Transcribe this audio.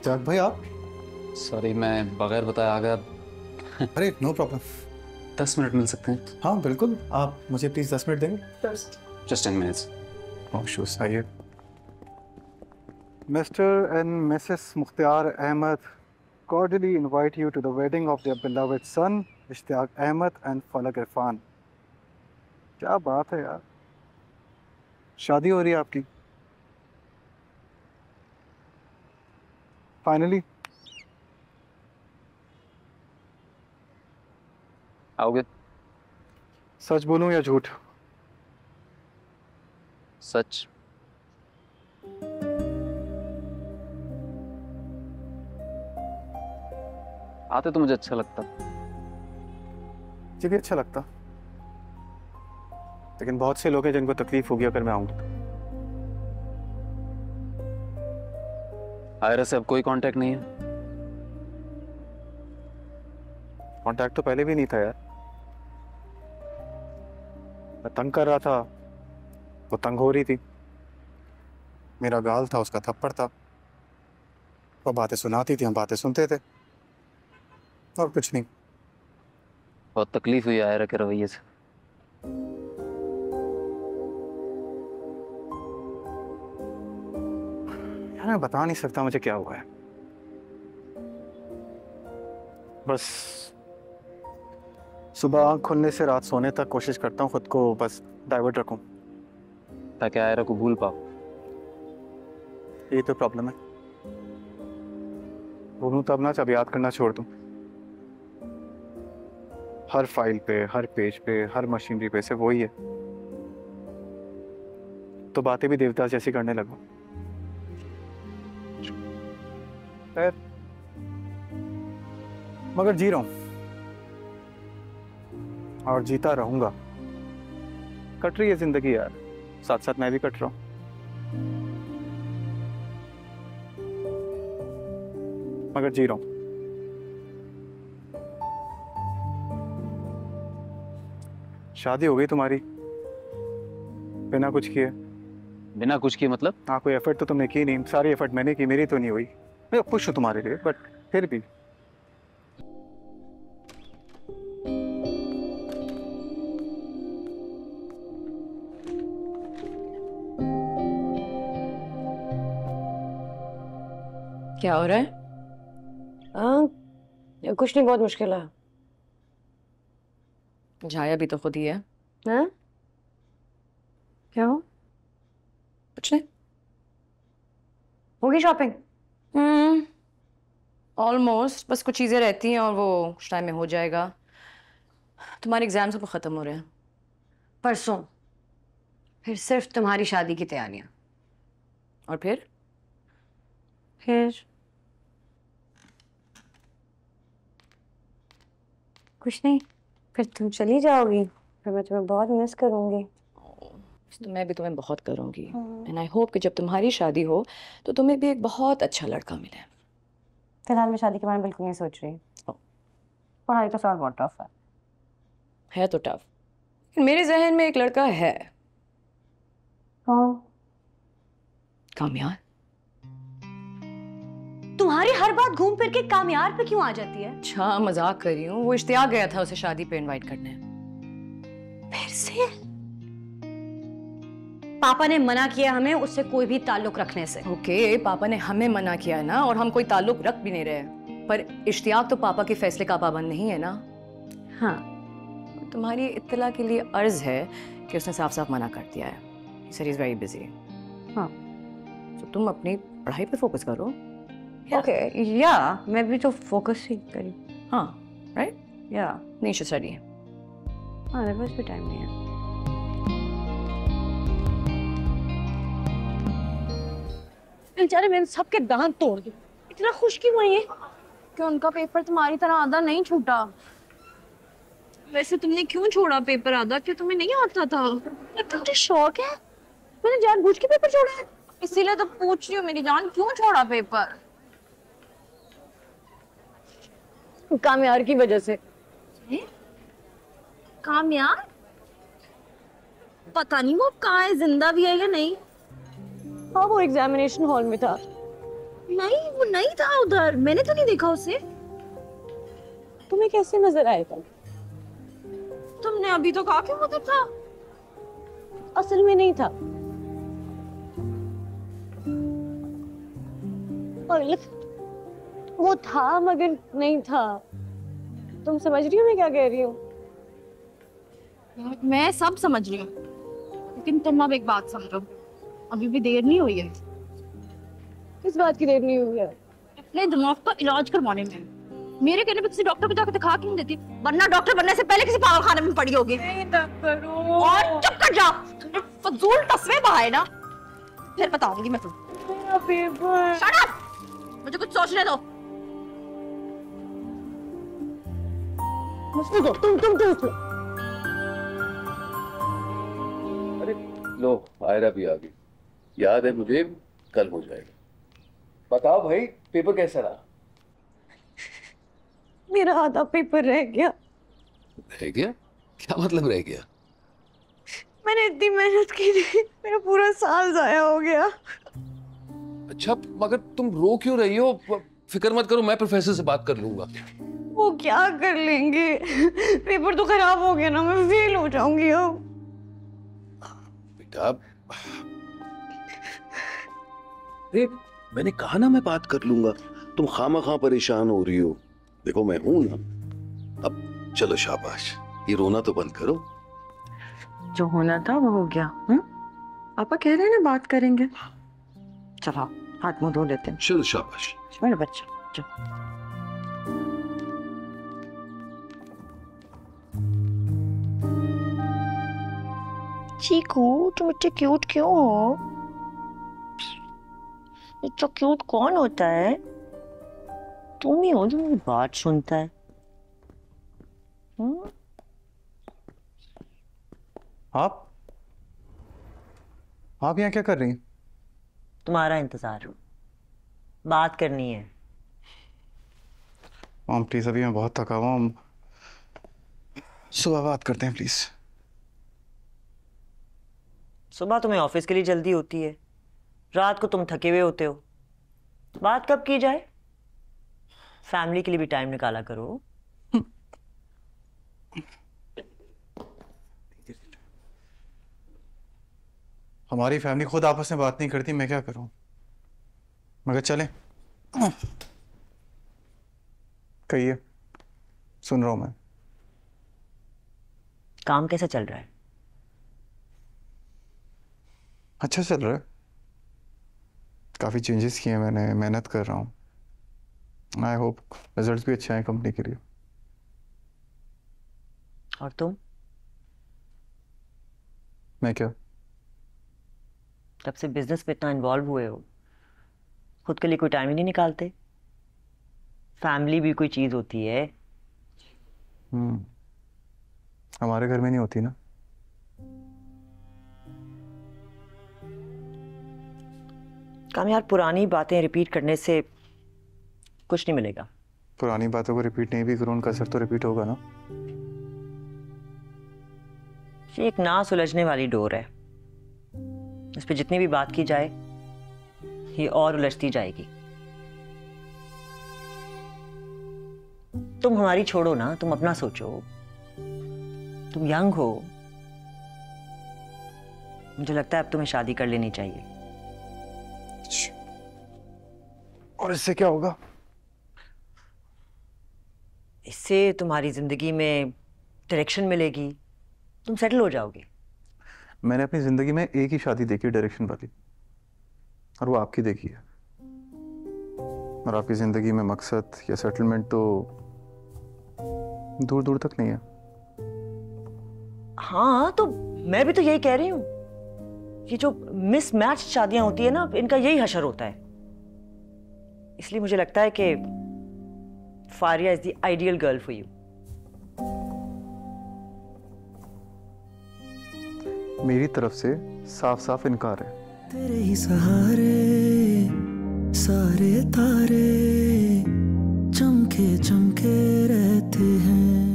इश्तियाक भाई आप? सॉरी, मैं बगैर बताए आ गया। अरे नो प्रॉब्लम। 10 मिनट मिल सकते हैं? हाँ बिल्कुल, आप मुझे प्लीज 10 मिनट देंगे? Just 10 minutes. शूज आइए। Mr and Mrs Mukhtiar Ahmed cordially invite you to the wedding of their beloved son Ishtiaq Ahmed and Falak Irfan. क्या बात है यार, शादी हो रही है आपकी फाइनली। आओगे? सच बोलूं या झूठ? सच। आते तो मुझे अच्छा लगता। मुझे भी अच्छा लगता, लेकिन बहुत से लोग हैं जिनको तकलीफ होगी अगर मैं आऊंगा तो। आयरा से अब कोई कांटेक्ट नहीं है? कांटेक्ट तो पहले भी नहीं था यार। मैं तंग कर रहा था, वो तंग हो रही थी। मेरा गाल था, उसका थप्पड़ था। वो बातें सुनाती थी, हम बातें सुनते थे, और कुछ नहीं। बहुत तकलीफ हुई आयरा के रवैये से। यार मैं बता नहीं सकता मुझे क्या हुआ है। बस सुबह आँख खुलने से रात सोने तक कोशिश करता हूँ खुद को बस डाइवर्ट रखूं, ताकि आयरा को भूल पाओ। यही तो प्रॉब्लम है। भूलूं तब ना जब याद करना छोड़ दूं। हर फाइल पे, हर पेज पे, हर मशीनरी पे से वही है, तो बातें भी देवदास जैसी करने लगा। खैर, मगर जी रहा हूं और जीता रहूंगा। कट रही है जिंदगी यार, साथ साथ मैं भी कट रहा हूं। मगर जी रहा हूं। शादी हो गई तुम्हारी बिना कुछ किए। बिना कुछ किए मतलब? हाँ, कोई एफर्ट तो तुमने की नहीं। सारी एफर्ट मैंने की, मेरी तो नहीं हुई। मैं खुश हूं तुम्हारे लिए, बट फिर भी। क्या हो रहा है? कुछ नहीं, बहुत मुश्किल है। जाया भी तो खुद ही है। हाँ? क्या हो? कुछ नहीं। होगी शॉपिंग? ऑलमोस्ट, बस कुछ चीजें रहती हैं और वो कुछ टाइम में हो जाएगा। तुम्हारे एग्जाम्स अब खत्म हो रहे हैं। परसों फिर सिर्फ तुम्हारी शादी की तैयारियां। और फिर कुछ नहीं, फिर तुम चली जाओगी, फिर मैं तुम्हें बहुत मिस करूंगी। तो मैं भी तुम्हें बहुत करूंगी। एंड आई होप कि जब तुम्हारी शादी हो तो तुम्हें भी एक बहुत अच्छा लड़का मिले। फिलहाल मैं शादी के बारे में बिल्कुल नहीं सोच रही। पढ़ाई तो साल बहुत टफ है तो टफ, लेकिन मेरे जहन में एक लड़का है। कौन? कामयाब। तुम्हारी हर बात घूम फिर के कामयाब पे क्यों आ जाती है? अच्छा, मजाक कर रही हूँ। वो इश्तियाक गया था उसे शादी पे इनवाइट करने। फिर से? पापा ने मना किया हमें उससे कोई भी ताल्लुक रखने से। ओके, पापा ने हमें मना किया है ना, और हम कोई ताल्लुक रख भी नहीं रहे, पर इश्तियाक तो पापा के फैसले का पाबंद नहीं है ना। हाँ, तुम्हारी इत्तला के लिए अर्ज है कि उसने साफ साफ मना कर दिया है। Sir is very busy. हाँ, तो तुम अपनी पढ़ाई पे फोकस करो। ओके, या मैं भी तो फोकस ही करी। हाँ, राइट, या नहीं शुड स्टडी। हाँ, मेरे पास भी टाइम नहीं है। बेचारे मैंने सबके दांत तोड़ दिए। इतना खुश क्यों हुई है? कि उनका पेपर तुम्हारी तरह आधा नहीं छूटा। वैसे तुमने क्यों छोड़ा पेपर आधा? क्यों तुम्हें नहीं आता था? तुझे शौक है? मैंने जानबूझ के पेपर छोड़ा है। इसीलिए तो पूछ रही हूँ मेरी जान, क्यों छोड़ा पेपर? कामयाब की वजह से। कामयाब? पता नहीं वो कहाँ है, जिंदा भी है या नहीं। हाँ, वो एग्जामिनेशन हॉल में था। नहीं, वो नहीं था उधर, मैंने तो नहीं देखा उसे। तुम्हें कैसे नजर आएगा? तुमने अभी तो कहा कि वो उधर था। असल में नहीं था। वो था मगर नहीं था। तुम समझ रही हो मैं क्या कह रही हूँ? मैं सब समझ रही हूँ, लेकिन तुम अब एक बात समझो, अभी भी देर नहीं हुई है। किस बात की देर नहीं हुई है? अपने दिमाग का इलाज करवाने में। मेरे कहने पे किसी डॉक्टर को जाकर दिखा क्यों नहीं देती? वरना डॉक्टर बनने से पहले किसी पागल खाने में पड़ी होगी। नहीं करो। और चुप कर जा, तुमने फजूल तस्वीर बहाए ना, फिर बताऊंगी मैं तुम्हें। मेरा पेपर। शट अप, मुझे कुछ सोचने दो। मुझको दो, तुम। अरे लो, आयरा भी आ गई। याद है मुझे, कल हो जाएगा। बताओ भाई, पेपर कैसा रहा? मेरा आधा पेपर रह गया। रह गया? क्या मतलब रह गया? मैंने इतनी मेहनत की थी, मेरा पूरा साल जाया हो गया। अच्छा, मगर तुम रो क्यों रही हो? फिक्र मत करो, मैं प्रोफेसर से बात कर लूंगा। वो क्या कर लेंगे? पेपर तो खराब हो गया ना, मैं फेल हो जाऊंगी अब। बेटा, अरे मैंने कहा ना मैं बात कर लूंगा। तुम खामखा परेशान हो रही हो। देखो मैं हूं ना। अब चलो शाबाश, ये रोना तो बंद करो। जो होना था वो हो गया। पापा कह रहे हैं ना बात करेंगे। चलो हाथ मुंह धो लेते हैं। चलो शाबाश। मेरा बच्चा चलो। चीकू, तुम इतने क्यूट क्यों हो? इतना क्यूट कौन होता है? तुम ही हो जो मेरी बात सुनता है। आप यहाँ क्या कर रही हैं? तुम्हारा इंतजार, बात करनी है। मॉम प्लीज, अभी मैं बहुत थका हुआ हूँ, सुबह बात करते हैं प्लीज। सुबह तुम्हें ऑफिस के लिए जल्दी होती है, रात को तुम थके हुए होते हो। बात कब की जाए? फैमिली के लिए भी टाइम निकाला करो। हमारी फैमिली खुद आपस में बात नहीं करती, मैं क्या करूं? मगर चलें, कहिए, सुन रहा हूं मैं। काम कैसा चल रहा है? अच्छा चल रहा है, काफ़ी चेंजेस किए मैंने, मेहनत कर रहा हूँ। आई होप रिजल्ट्स भी अच्छे आए कंपनी के लिए। और तुम? मैं क्या? तब से बिजनेस में इतना इन्वॉल्व हुए हो, खुद के लिए कोई टाइम ही नहीं निकालते? फैमिली भी कोई चीज होती है। हमारे घर में नहीं होती ना। काम यार, पुरानी बातें रिपीट करने से कुछ नहीं मिलेगा। पुरानी बातों को रिपीट नहीं भी करूँ, उनका असर तो रिपीट होगा ना। ये एक ना सुलझने वाली डोर है, इस पे जितनी भी बात की जाए ये और उलझती जाएगी। तुम हमारी छोड़ो ना, तुम अपना सोचो। तुम यंग हो, मुझे लगता है अब तुम्हें शादी कर लेनी चाहिए। और इससे क्या होगा? इससे तुम्हारी जिंदगी में डायरेक्शन मिलेगी, तुम सेटल हो जाओगे। मैंने अपनी जिंदगी में एक ही शादी देखी डायरेक्शन वाली, और वो आपकी देखी है। और आपकी जिंदगी में मकसद या सेटलमेंट तो दूर दूर तक नहीं है। हाँ, तो मैं भी तो यही कह रही हूँ। ये जो मिसमैच शादियां होती है ना, इनका यही हशर होता है। इसलिए मुझे लगता है कि Faria is the ideal girl for you. मेरी तरफ से साफ साफ इनकार है। तेरे ही सहारे सारे तारे चमके चमके रहते हैं।